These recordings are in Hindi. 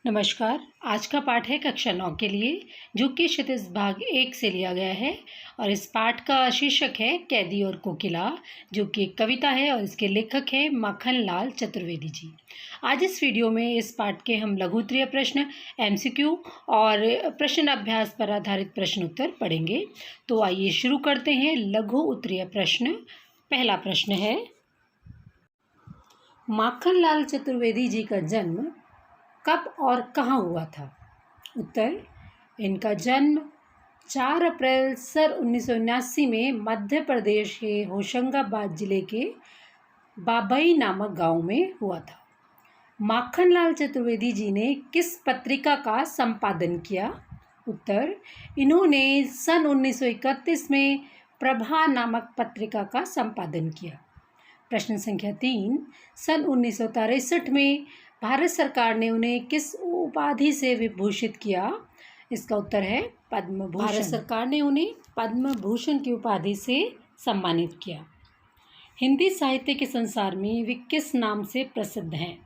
नमस्कार। आज का पाठ है कक्षा 9 के लिए, जो कि क्षितिज भाग 1 से लिया गया है और इस पाठ का शीर्षक है कैदी और कोकिला, जो कि एक कविता है और इसके लेखक हैं माखनलाल चतुर्वेदी जी। आज इस वीडियो में इस पाठ के हम लघु उत्तरीय प्रश्न, एमसीक्यू और प्रश्न अभ्यास पर आधारित प्रश्न उत्तर पढ़ेंगे। तो आइए शुरू करते हैं। लघु उत्तरीय प्रश्न। पहला प्रश्न है, माखनलाल चतुर्वेदी जी का जन्म कब और कहाँ हुआ था? उत्तर, इनका जन्म 4 अप्रैल सन 1979 में मध्य प्रदेश के होशंगाबाद जिले के बाबई नामक गांव में हुआ था। माखनलाल चतुर्वेदी जी ने किस पत्रिका का संपादन किया? उत्तर, इन्होंने सन 1931 में प्रभा नामक पत्रिका का संपादन किया। प्रश्न संख्या 3, सन 1963 में भारत सरकार ने उन्हें किस उपाधि से विभूषित किया? इसका उत्तर है पद्म भूषण। भारत सरकार ने उन्हें पद्म भूषण की उपाधि से सम्मानित किया। हिंदी साहित्य के संसार में वे किस नाम से प्रसिद्ध हैं?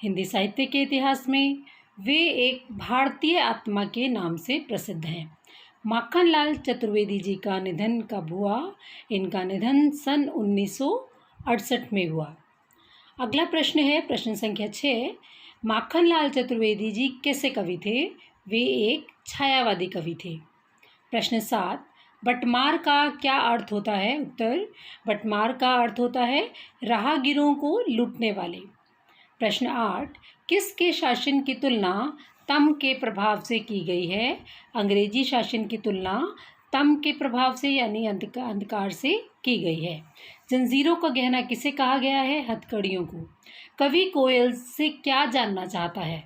हिंदी साहित्य के इतिहास में वे एक भारतीय आत्मा के नाम से प्रसिद्ध हैं। माखनलाल चतुर्वेदी जी का निधन कब हुआ? इनका निधन सन 1968 में हुआ। अगला प्रश्न है प्रश्न संख्या 6, माखनलाल चतुर्वेदी जी कैसे कवि थे? वे एक छायावादी कवि थे। प्रश्न 7, बटमार का क्या अर्थ होता है? उत्तर, बटमार का अर्थ होता है राहगीरों को लूटने वाले। प्रश्न 8, किसके शासन की तुलना तम के प्रभाव से की गई है? अंग्रेजी शासन की तुलना तम के प्रभाव से यानी अंधकार से की गई है। जंजीरों का गहना किसे कहा गया है? हथकड़ियों को। कवि कोयल से क्या जानना चाहता है?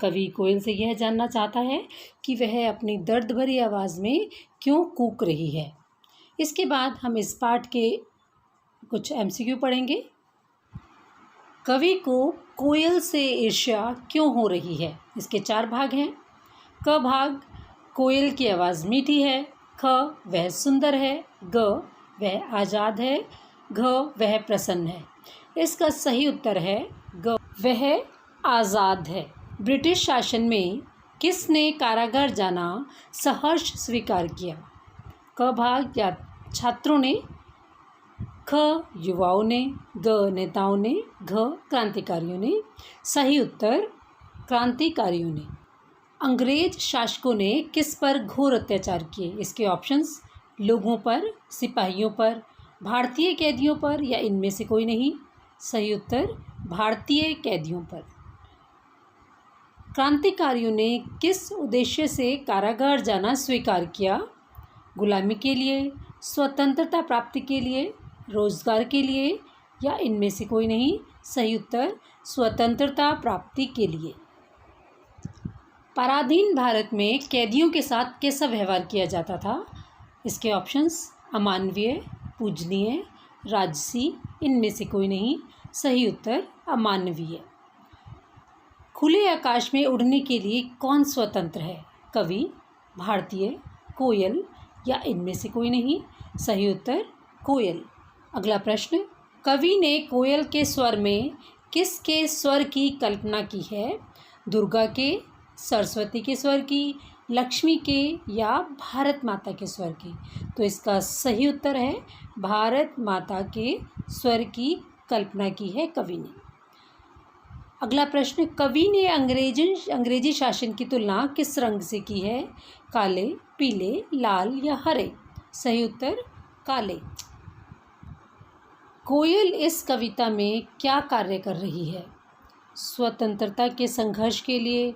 कवि कोयल से यह जानना चाहता है कि वह अपनी दर्द भरी आवाज़ में क्यों कूक रही है। इसके बाद हम इस पाठ के कुछ एमसीक्यू पढ़ेंगे। कवि को कोयल से ईर्ष्या क्यों हो रही है? इसके 4 भाग हैं। क भाग, कोयल की आवाज़ मीठी है। ख, वह सुंदर है। ग, वह आज़ाद है। घ, वह प्रसन्न है। इसका सही उत्तर है ग, वह आज़ाद है। ब्रिटिश शासन में किसने कारागार जाना सहर्ष स्वीकार किया? क भाग, या छात्रों ने। ख, युवाओं ने। ग, नेताओं ने। घ, क्रांतिकारियों ने। सही उत्तर क्रांतिकारियों ने। अंग्रेज शासकों ने किस पर घोर अत्याचार किए? इसके ऑप्शंस, लोगों पर, सिपाहियों पर, भारतीय कैदियों पर या इनमें से कोई नहीं। सही उत्तर भारतीय कैदियों पर। क्रांतिकारियों ने किस उद्देश्य से कारागार जाना स्वीकार किया? गुलामी के लिए, स्वतंत्रता प्राप्ति के लिए, रोजगार के लिए या इनमें से कोई नहीं। सही उत्तर स्वतंत्रता प्राप्ति के लिए। पराधीन भारत में कैदियों के साथ कैसा व्यवहार किया जाता था? इसके ऑप्शंस, अमानवीय, पूजनीय, राजसी, इनमें से कोई नहीं। सही उत्तर अमानवीय। खुले आकाश में उड़ने के लिए कौन स्वतंत्र है? कवि, भारतीय, कोयल या इनमें से कोई नहीं। सही उत्तर कोयल। अगला प्रश्न, कवि ने कोयल के स्वर में किसके स्वर की कल्पना की है? दुर्गा के, सरस्वती के स्वर की, लक्ष्मी के या भारत माता के स्वर की? तो इसका सही उत्तर है भारत माता के स्वर की कल्पना की है कवि ने। अगला प्रश्न, कवि ने अंग्रेजी शासन की तुलना किस रंग से की है? काले, पीले, लाल या हरे? सही उत्तर काले। कोयल इस कविता में क्या कार्य कर रही है? स्वतंत्रता के संघर्ष के लिए,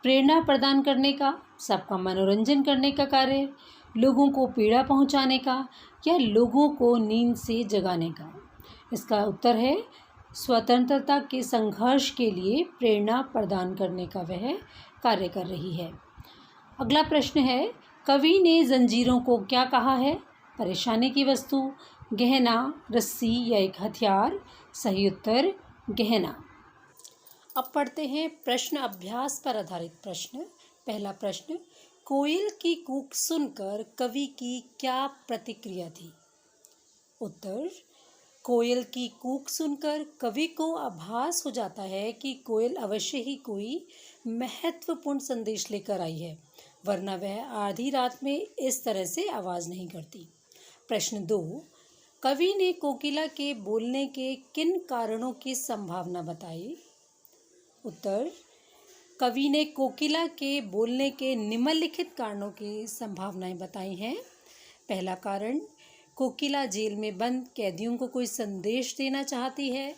प्रेरणा प्रदान करने का, सबका मनोरंजन करने का कार्य, लोगों को पीड़ा पहुंचाने का या लोगों को नींद से जगाने का? इसका उत्तर है स्वतंत्रता के संघर्ष के लिए प्रेरणा प्रदान करने का वह कार्य कर रही है। अगला प्रश्न है, कवि ने जंजीरों को क्या कहा है? परेशानी की वस्तु, गहना, रस्सी या एक हथियार? सही उत्तर गहना। अब पढ़ते हैं प्रश्न अभ्यास पर आधारित प्रश्न। पहला प्रश्न, कोयल की कूक सुनकर कवि की क्या प्रतिक्रिया थी? उत्तर, कोयल की कूक सुनकर कवि को आभास हो जाता है कि कोयल अवश्य ही कोई महत्वपूर्ण संदेश लेकर आई है, वरना वह आधी रात में इस तरह से आवाज़ नहीं करती। प्रश्न 2, कवि ने कोकिला के बोलने के किन कारणों की संभावना बताई? उत्तर, कवि ने कोकिला के बोलने के निम्नलिखित कारणों की संभावनाएं बताई हैं। पहला कारण, कोकिला जेल में बंद कैदियों को कोई संदेश देना चाहती है,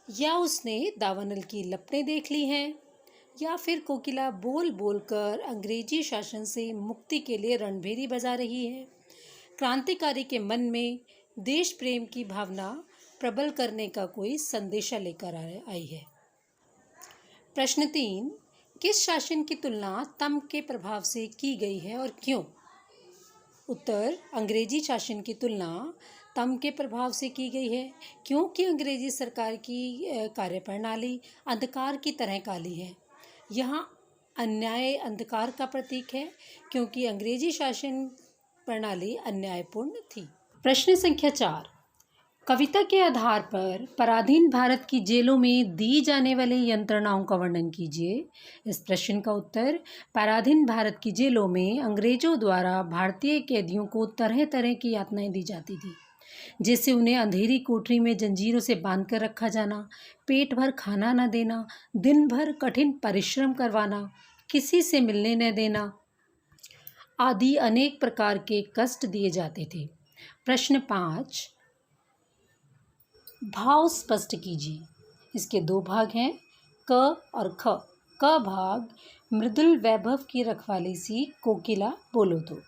या उसने दावानल की लपटें देख ली हैं, या फिर कोकिला बोल बोल कर अंग्रेजी शासन से मुक्ति के लिए रणभेरी बजा रही है। क्रांतिकारी के मन में देश प्रेम की भावना प्रबल करने का कोई संदेशा लेकर आई है। प्रश्न 3, किस शासन की तुलना तम के प्रभाव से की गई है और क्यों? उत्तर, अंग्रेजी शासन की तुलना तम के प्रभाव से की गई है, क्योंकि अंग्रेजी सरकार की कार्यप्रणाली अंधकार की तरह काली है। यहाँ अन्याय अंधकार का प्रतीक है, क्योंकि अंग्रेजी शासन प्रणाली अन्यायपूर्ण थी। प्रश्न संख्या 4, कविता के आधार पर पराधीन भारत की जेलों में दी जाने वाली यंत्रणाओं का वर्णन कीजिए। इस प्रश्न का उत्तर, पराधीन भारत की जेलों में अंग्रेजों द्वारा भारतीय कैदियों को तरह तरह की यातनाएं दी जाती थी, जैसे उन्हें अंधेरी कोठरी में जंजीरों से बांध कर रखा जाना, पेट भर खाना न देना, दिन भर कठिन परिश्रम करवाना, किसी से मिलने न देना आदि अनेक प्रकार के कष्ट दिए जाते थे। प्रश्न 5, भाव स्पष्ट कीजिए। इसके 2 भाग हैं, क और ख। क भाग, मृदुल वैभव की रखवाली सी कोकिला बोलो तो।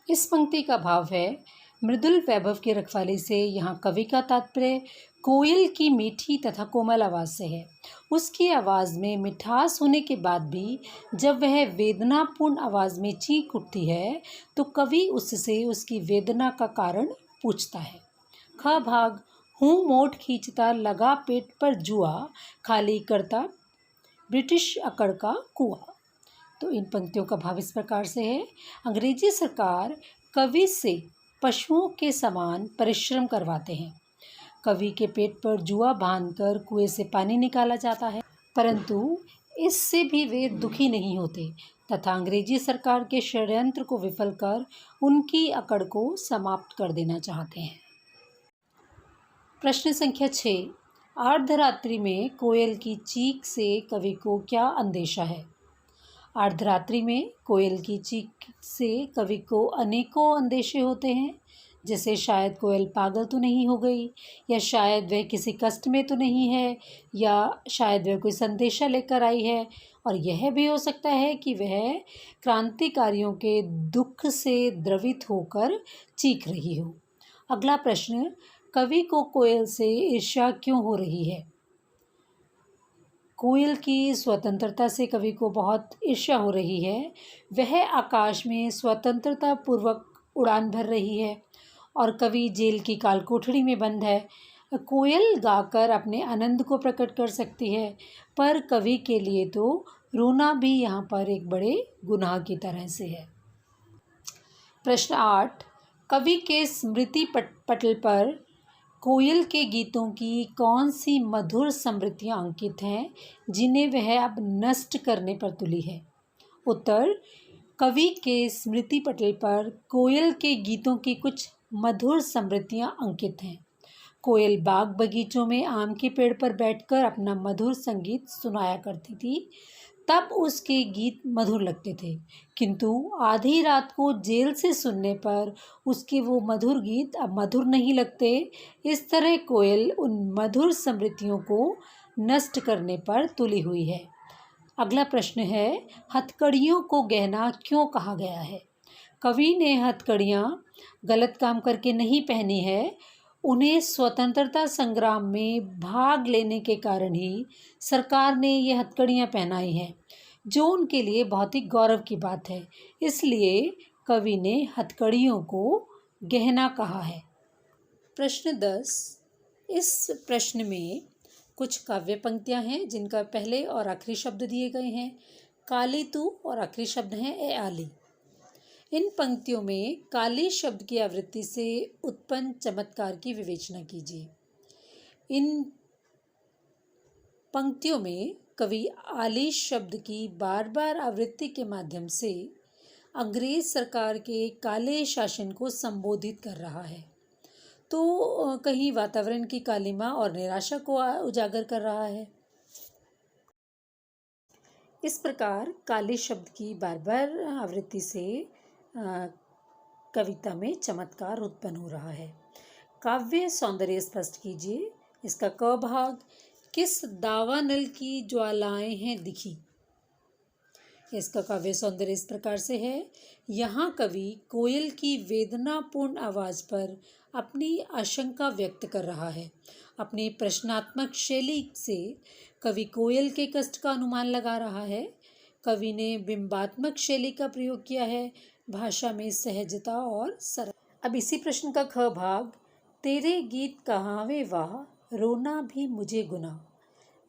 इस पंक्ति का भाव है, मृदुल वैभव की रखवाली से यहाँ कवि का तात्पर्य कोयल की मीठी तथा कोमल आवाज़ से है। उसकी आवाज़ में मिठास होने के बाद भी जब वह वेदनापूर्ण आवाज़ में चीख उठती है तो कवि उससे उसकी वेदना का कारण पूछता है। ख भाग, हूँ मोट खींचता लगा पेट पर जुआ, खाली करता ब्रिटिश अकड़ का कुआं। तो इन पंक्तियों का भाव इस प्रकार से है, अंग्रेजी सरकार कवि से पशुओं के समान परिश्रम करवाते हैं। कवि के पेट पर जुआ बांधकर कुएं से पानी निकाला जाता है, परंतु इससे भी वे दुखी नहीं होते तथा अंग्रेजी सरकार के षड्यंत्र को विफल कर उनकी अकड़ को समाप्त कर देना चाहते हैं। प्रश्न संख्या 6, अर्धरात्रि में कोयल की चीख से कवि को क्या अंदेशा है? अर्धरात्रि में कोयल की चीख से कवि को अनेकों अंदेशे होते हैं, जैसे शायद कोयल पागल तो नहीं हो गई, या शायद वह किसी कष्ट में तो नहीं है, या शायद वह कोई संदेशा लेकर आई है, और यह भी हो सकता है कि वह क्रांतिकारियों के दुख से द्रवित होकर चीख रही हो। अगला प्रश्न, कवि को कोयल से ईर्ष्या क्यों हो रही है? कोयल की स्वतंत्रता से कवि को बहुत ईर्ष्या हो रही है। वह आकाश में स्वतंत्रता पूर्वक उड़ान भर रही है और कवि जेल की काल कोठरी में बंद है। कोयल गाकर अपने आनंद को प्रकट कर सकती है, पर कवि के लिए तो रोना भी यहाँ पर एक बड़े गुनाह की तरह से है। प्रश्न 8, कवि के स्मृति पटल पर कोयल के गीतों की कौन सी मधुर स्मृतियाँ अंकित हैं जिन्हें वह अब नष्ट करने पर तुली है? उत्तर, कवि के स्मृति पटल पर कोयल के गीतों की कुछ मधुर स्मृतियाँ अंकित हैं। कोयल बाग बगीचों में आम के पेड़ पर बैठकर अपना मधुर संगीत सुनाया करती थी, तब उसके गीत मधुर लगते थे, किंतु आधी रात को जेल से सुनने पर उसके वो मधुर गीत अब मधुर नहीं लगते। इस तरह कोयल उन मधुर स्मृतियों को नष्ट करने पर तुली हुई है। अगला प्रश्न है, हथकड़ियों को गहना क्यों कहा गया है? कवि ने हथकड़ियाँ गलत काम करके नहीं पहनी है, उन्हें स्वतंत्रता संग्राम में भाग लेने के कारण ही सरकार ने ये हथकड़ियाँ पहनाई हैं, जो उनके लिए बहुत ही गौरव की बात है। इसलिए कवि ने हथकड़ियों को गहना कहा है। प्रश्न 10, इस प्रश्न में कुछ काव्य पंक्तियाँ हैं जिनका पहले और आखिरी शब्द दिए गए हैं। काली तू और आखिरी शब्द हैं ए आली। इन पंक्तियों में काली शब्द की आवृत्ति से उत्पन्न चमत्कार की विवेचना कीजिए। इन पंक्तियों में कवि आली शब्द की बार बार आवृत्ति के माध्यम से अंग्रेज सरकार के काले शासन को संबोधित कर रहा है, तो कहीं वातावरण की कालिमा और निराशा को उजागर कर रहा है। इस प्रकार काले शब्द की बार बार आवृत्ति से कविता में चमत्कार उत्पन्न हो रहा है। काव्य सौंदर्य स्पष्ट कीजिए। इसका क भाग, किस दावानल की ज्वालाएं हैं दिखी। इसका काव्य सौंदर्य इस प्रकार से है। यहाँ कवि कोयल की वेदनापूर्ण आवाज पर अपनी आशंका व्यक्त कर रहा है। अपनी प्रश्नात्मक शैली से कवि कोयल के कष्ट का अनुमान लगा रहा है। कवि ने बिंबात्मक शैली का प्रयोग किया है, भाषा में सहजता और सरल। अब इसी प्रश्न का ख भाग, तेरे गीत कहावे वाह, रोना भी मुझे गुना,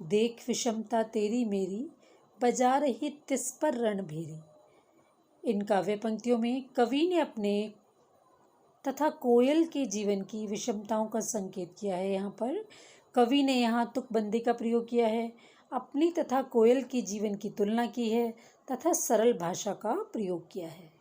देख विषमता तेरी मेरी, बजा रही तिस पर रणभेरी। इन काव्य पंक्तियों में कवि ने अपने तथा कोयल के जीवन की विषमताओं का संकेत किया है। यहाँ पर कवि ने यहाँ तुकबंदी का प्रयोग किया है, अपनी तथा कोयल के जीवन की तुलना की है तथा सरल भाषा का प्रयोग किया है।